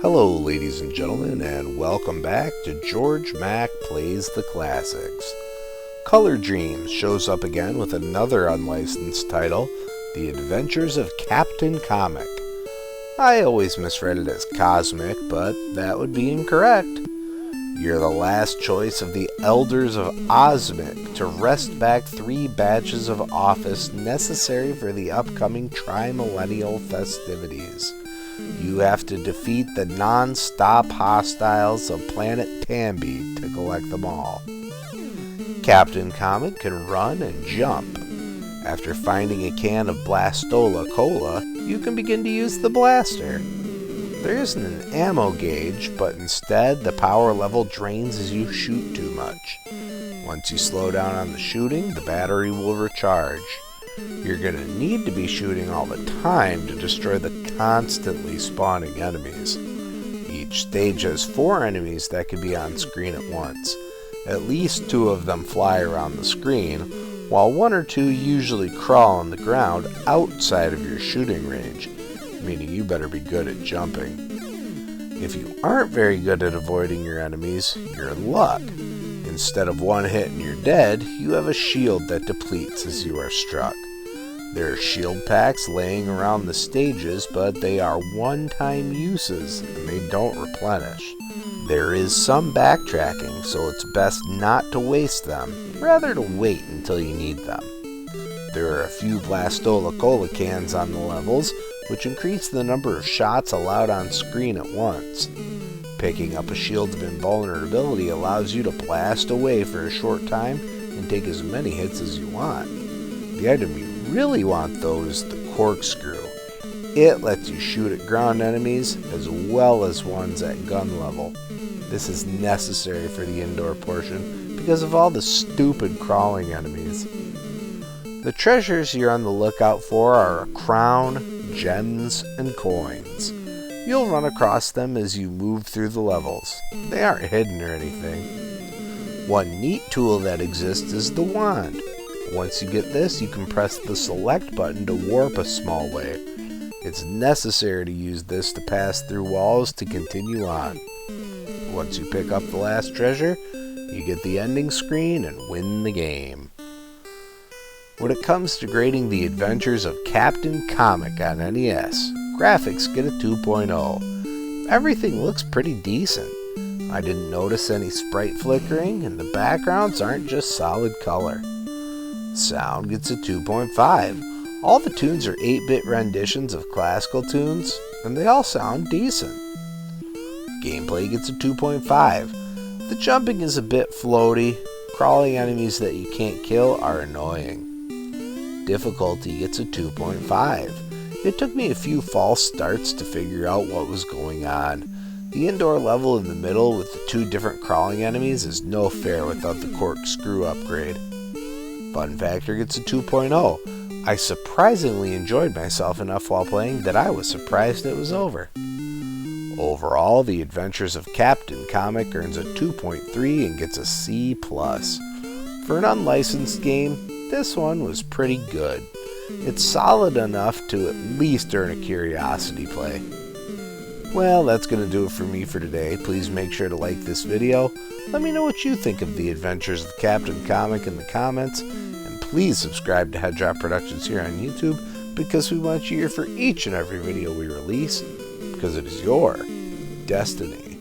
Hello ladies and gentlemen, and welcome back to Georg Mack Plays the Classics. Color Dreams shows up again with another unlicensed title, The Adventures of Captain Comic. I always misread it as Cosmic, but that would be incorrect. You're the last choice of the Elders of Osmic to wrest back 3 badges of office necessary for the upcoming tri-millennial festivities. You have to defeat the non-stop hostiles of planet Tambi to collect them all. Captain Comet can run and jump. After finding a can of Blastola Cola, you can begin to use the blaster. There isn't an ammo gauge, but instead the power level drains as you shoot too much. Once you slow down on the shooting, the battery will recharge. You're going to need to be shooting all the time to destroy the constantly spawning enemies. Each stage has 4 enemies that can be on screen at once. At least 2 of them fly around the screen, while 1 or 2 usually crawl on the ground outside of your shooting range, meaning you better be good at jumping. If you aren't very good at avoiding your enemies, you're in luck. Instead of 1 hit and you're dead, you have a shield that depletes as you are struck. There are shield packs laying around the stages, but they are one-time uses and they don't replenish. There is some backtracking, so it's best not to waste them, rather to wait until you need them. There are a few Blastola Cola cans on the levels, which increase the number of shots allowed on screen at once. Picking up a Shield of Invulnerability allows you to blast away for a short time and take as many hits as you want. The item you really want, though, is the Corkscrew. It lets you shoot at ground enemies as well as ones at gun level. This is necessary for the indoor portion because of all the stupid crawling enemies. The treasures you're on the lookout for are a crown, gems, and coins. You'll run across them as you move through the levels. They aren't hidden or anything. One neat tool that exists is the wand. Once you get this, you can press the select button to warp a small way. It's necessary to use this to pass through walls to continue on. Once you pick up the last treasure, you get the ending screen and win the game. When it comes to grading the adventures of Captain Comic on NES, graphics get a 2.0. Everything looks pretty decent. I didn't notice any sprite flickering, and the backgrounds aren't just solid color. Sound gets a 2.5. All the tunes are 8-bit renditions of classical tunes, and they all sound decent. Gameplay gets a 2.5. The jumping is a bit floaty. Crawling enemies that you can't kill are annoying. Difficulty gets a 2.5. It took me a few false starts to figure out what was going on. The indoor level in the middle with the 2 different crawling enemies is no fair without the Corkscrew upgrade. Fun factor gets a 2.0. I surprisingly enjoyed myself enough while playing that I was surprised it was over. Overall, The Adventures of Captain Comic earns a 2.3 and gets a C+. For an unlicensed game, this one was pretty good. It's solid enough to at least earn a curiosity play. Well, that's going to do it for me for today. Please make sure to like this video. Let me know what you think of The Adventures of Captain Comic in the comments. And please subscribe to Head Drop Productions here on YouTube, because we want you here for each and every video we release, because it is your destiny.